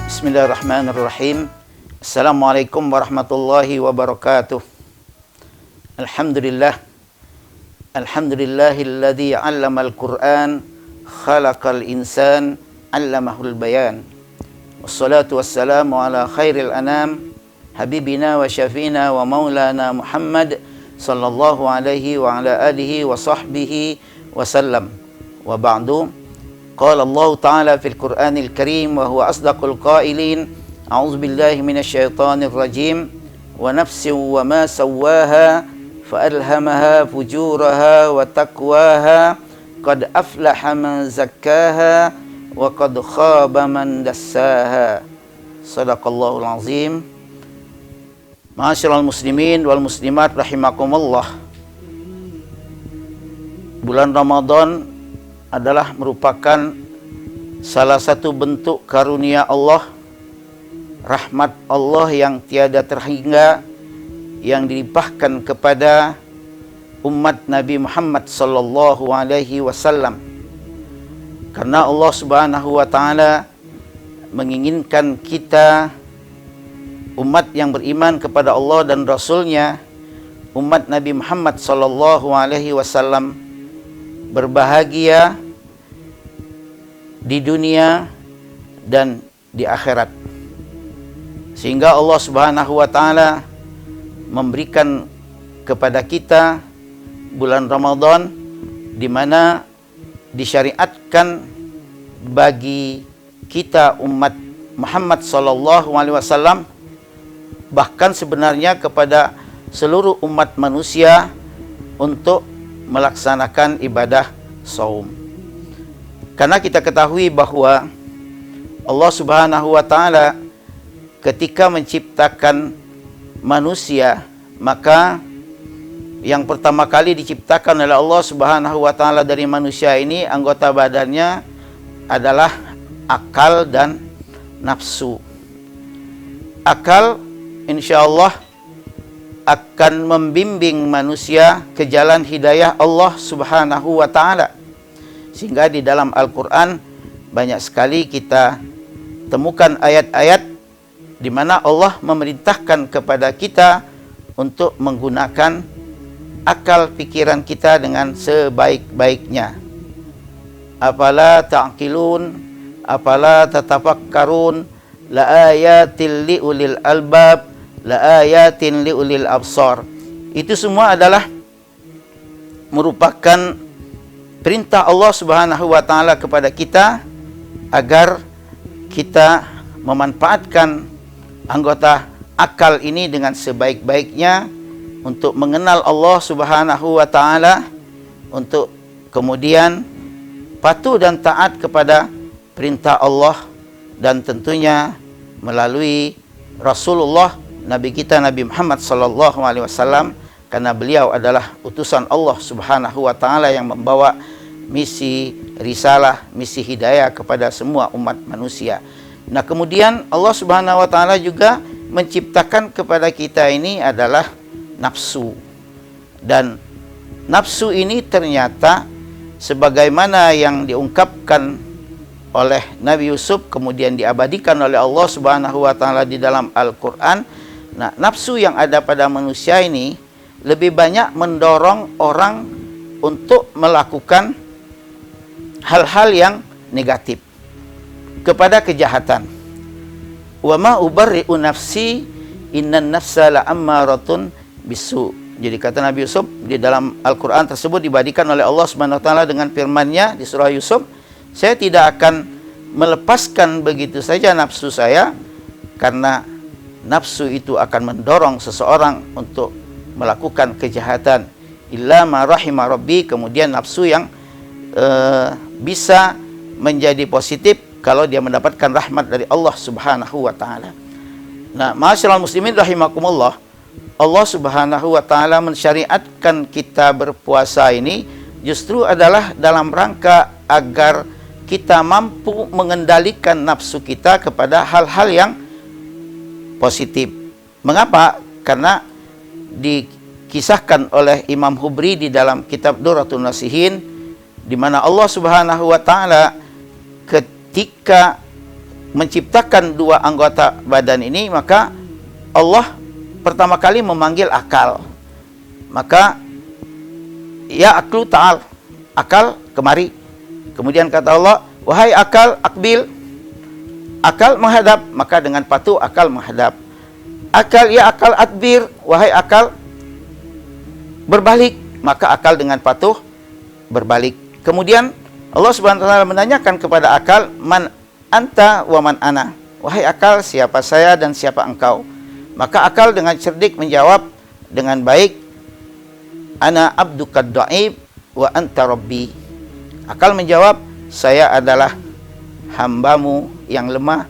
Bismillahirrahmanirrahim. Assalamualaikum warahmatullahi wabarakatuh. Alhamdulillah. Alhamdulillahilladzi 'allamal Qur'an, khalaqal insan, 'allamahul bayan. Wassalatu wassalamu ala khairil anam, habibina wa syafiina wa maulana Muhammad sallallahu alaihi wa ala alihi wa sahbihi wa sallam. Wa ba'du. Qala Allah Ta'ala fil Qur'anil Karim wa huwa asdaqul qailin. A'udzu billahi minasyaitonir rajim. Wa nafsin wa ma sawwaha fa alhamaha fujuraha wa taqwaha. Qad aflaha man zakkaha wa qad khaba man dassaha. Shadaqallahul azim. Ma'asyiral muslimin wal muslimat rahimakumullah. Bulan Ramadan adalah merupakan salah satu bentuk karunia Allah, rahmat Allah yang tiada terhingga, yang dilimpahkan kepada umat Nabi Muhammad sallallahu alaihi wasallam. Karena Allah Subhanahu wa taala menginginkan kita, umat yang beriman kepada Allah dan Rasul-Nya, umat Nabi Muhammad sallallahu alaihi wasallam, berbahagia di dunia dan di akhirat. Sehingga Allah Subhanahu wa taala memberikan kepada kita bulan Ramadan, di mana disyariatkan bagi kita umat Muhammad sallallahu alaihi wasallam, bahkan sebenarnya kepada seluruh umat manusia, untuk melaksanakan ibadah saum. Karena kita ketahui bahwa Allah Subhanahu wa taala ketika menciptakan manusia, maka yang pertama kali diciptakan oleh Allah Subhanahu wa taala dari manusia ini, anggota badannya adalah akal dan nafsu. Akal insyaallah akan membimbing manusia ke jalan hidayah Allah Subhanahu wa taala. Sehingga di dalam Al-Qur'an banyak sekali kita temukan ayat-ayat di mana Allah memerintahkan kepada kita untuk menggunakan akal pikiran kita dengan sebaik-baiknya. Afala ta'qilun, afala tatafakkarun, la ayatil liulil albab, la ayatin liulil absar. Itu semua adalah merupakan perintah Allah Subhanahu wa taala kepada kita agar kita memanfaatkan anggota akal ini dengan sebaik-baiknya untuk mengenal Allah Subhanahu wa taala, untuk kemudian patuh dan taat kepada perintah Allah, dan tentunya melalui Rasulullah Nabi kita Nabi Muhammad sallallahu alaihi wasallam, karena beliau adalah utusan Allah Subhanahu wa taala yang membawa misi risalah, misi hidayah kepada semua umat manusia. Nah, kemudian Allah Subhanahu wa taala juga menciptakan kepada kita ini adalah nafsu. Dan nafsu ini ternyata sebagaimana yang diungkapkan oleh Nabi Yusuf, kemudian diabadikan oleh Allah Subhanahu wa taala di dalam Al-Qur'an. Nah, nafsu yang ada pada manusia ini lebih banyak mendorong orang untuk melakukan hal-hal yang negatif, kepada kejahatan. Wa ma ubarri'u nafsi, innan nafsa la'ammaratun bisu. Jadi kata Nabi Yusuf di dalam Al-Qur'an tersebut dibadikan oleh Allah Subhanahu wa taala dengan firman-Nya di surah Yusuf, saya tidak akan melepaskan begitu saja nafsu saya, karena nafsu itu akan mendorong seseorang untuk melakukan kejahatan. Illa ma rahima rabbi, kemudian nafsu yang bisa menjadi positif kalau dia mendapatkan rahmat dari Allah Subhanahu wa taala. Nah, ma'asyiral muslimin rahimakumullah, Allah Subhanahu wa taala mensyariatkan kita berpuasa ini justru adalah dalam rangka agar kita mampu mengendalikan nafsu kita kepada hal-hal yang positif. Mengapa? Karena dikisahkan oleh Imam Hubri di dalam kitab Durratun Nasihin, di mana Allah Subhanahu wa taala ketika menciptakan dua anggota badan ini, maka Allah pertama kali memanggil akal. Maka ya aklu ta'al, akal kemari. Kemudian kata Allah, wahai akal, akbil, akal menghadap. Maka dengan patuh akal menghadap. Akal, ya akal, adbir, wahai akal, berbalik. Maka akal dengan patuh berbalik. Kemudian Allah Subhanahu wa taala menanyakan kepada akal, man anta wa man ana, wahai akal, siapa saya dan siapa engkau. Maka akal dengan cerdik menjawab dengan baik, ana abduka dhaif wa anta rabbi. Akal menjawab, saya adalah hambamu yang lemah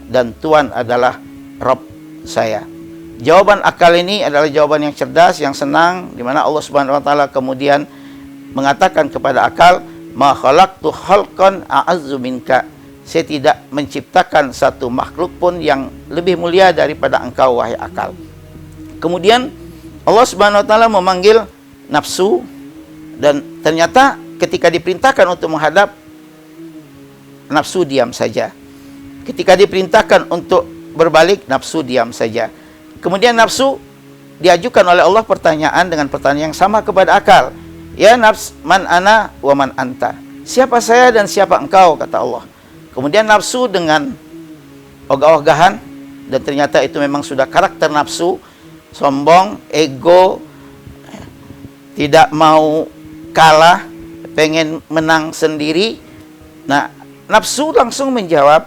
dan Tuhan adalah Rabb saya. Jawaban akal ini adalah jawaban yang cerdas, yang senang, di mana Allah Subhanahu wa taala kemudian mengatakan kepada akal, ma khalaqtu khalqan a'azzu minka. Saya tidak menciptakan satu makhluk pun yang lebih mulia daripada engkau, wahai akal. Kemudian Allah Subhanahu wa taala memanggil nafsu, dan ternyata ketika diperintahkan untuk menghadap, nafsu diam saja. Ketika diperintahkan untuk berbalik, nafsu diam saja. Kemudian nafsu diajukan oleh Allah pertanyaan dengan pertanyaan yang sama kepada akal. Ya nafs, man ana wa man anta. Siapa saya dan siapa engkau, kata Allah. Kemudian nafsu dengan ogah-ogahan, dan ternyata itu memang sudah karakter nafsu, sombong, ego, tidak mau kalah, pengen menang sendiri. Nah, nafsu langsung menjawab,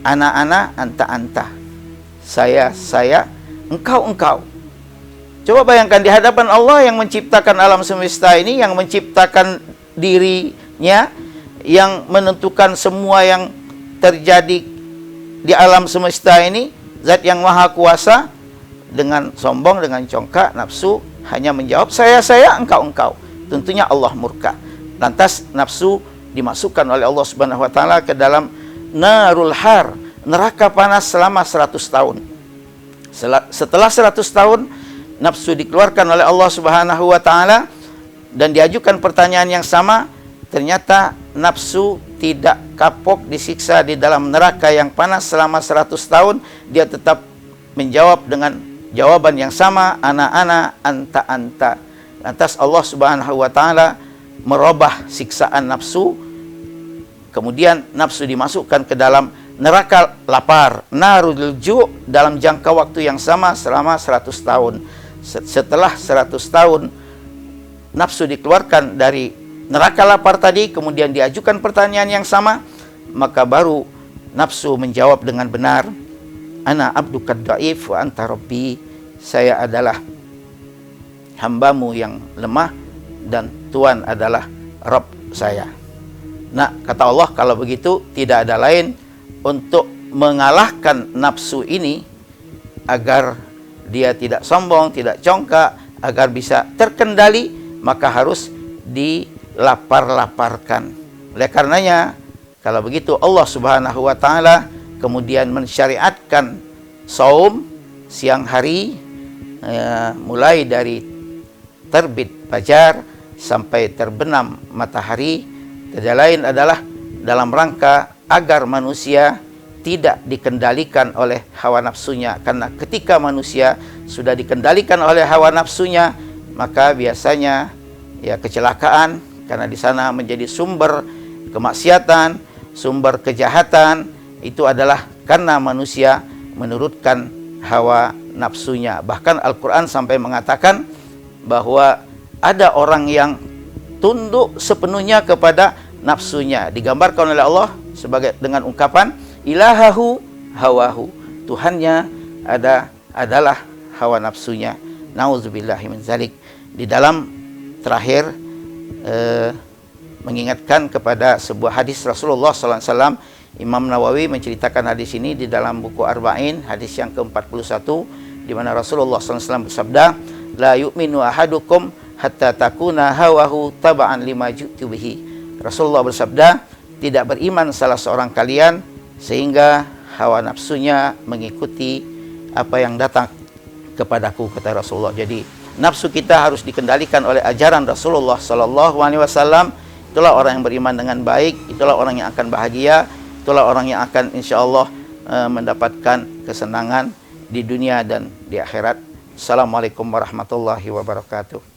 ana, anta. Saya, engkau. Coba bayangkan di hadapan Allah yang menciptakan alam semesta ini, yang menciptakan dirinya, yang menentukan semua yang terjadi di alam semesta ini, zat yang maha kuasa, dengan sombong, dengan congkak, nafsu hanya menjawab saya, engkau. Tentunya Allah murka. Lantas nafsu dimasukkan oleh Allah Subhanahu wa taala ke dalam narul har, neraka panas selama 100 tahun. Setelah 100 tahun, nafsu dikeluarkan oleh Allah Subhanahu wa taala dan diajukan pertanyaan yang sama. Ternyata nafsu tidak kapok disiksa di dalam neraka yang panas selama 100 tahun. Dia tetap menjawab dengan jawaban yang sama, ana, anta. Lantas Allah Subhanahu wa taala merubah siksaan nafsu. Kemudian nafsu dimasukkan ke dalam neraka lapar, narul ju', dalam jangka waktu yang sama selama 100 tahun. Setelah 100 tahun nafsu dikeluarkan dari neraka lapar tadi, kemudian diajukan pertanyaan yang sama, maka baru nafsu menjawab dengan benar, ana abduka dhaif wa anta rabbi. Saya adalah hambamu yang lemah dan Tuhan adalah Rabb saya. Nah, kata Allah, kalau begitu tidak ada lain untuk mengalahkan nafsu ini agar dia tidak sombong, tidak congkak, agar bisa terkendali, maka harus dilapar-laparkan. Oleh karenanya, kalau begitu Allah Subhanahu wa taala kemudian mensyariatkan saum siang hari, mulai dari terbit fajar sampai terbenam matahari. Tidak lain adalah dalam rangka agar manusia tidak dikendalikan oleh hawa nafsunya. Karena ketika manusia sudah dikendalikan oleh hawa nafsunya, maka biasanya ya kecelakaan, karena di sana menjadi sumber kemaksiatan, sumber kejahatan. Itu adalah karena manusia menurutkan hawa nafsunya. Bahkan Al-Quran sampai mengatakan bahwa ada orang yang tunduk sepenuhnya kepada nafsunya. Digambarkan oleh Allah sebagai dengan ungkapan ilahahu hawahu. Tuhannya adalah hawa nafsunya. Nauzubillahi min zalik. Di dalam terakhir mengingatkan kepada sebuah hadis Rasulullah SAW. Imam Nawawi menceritakan hadis ini di dalam buku Arba'in, hadis yang ke-41, di mana Rasulullah SAW bersabda, la yu'minu ahadukum hatta takuna hawahu taba'an lima ju'tu bihi. Rasulullah bersabda, tidak beriman salah seorang kalian sehingga hawa nafsunya mengikuti apa yang datang kepadaku, kata Rasulullah. Jadi nafsu kita harus dikendalikan oleh ajaran Rasulullah SAW. Itulah orang yang beriman dengan baik, itulah orang yang akan bahagia, itulah orang yang akan insya Allah mendapatkan kesenangan di dunia dan di akhirat. Assalamualaikum warahmatullahi wabarakatuh.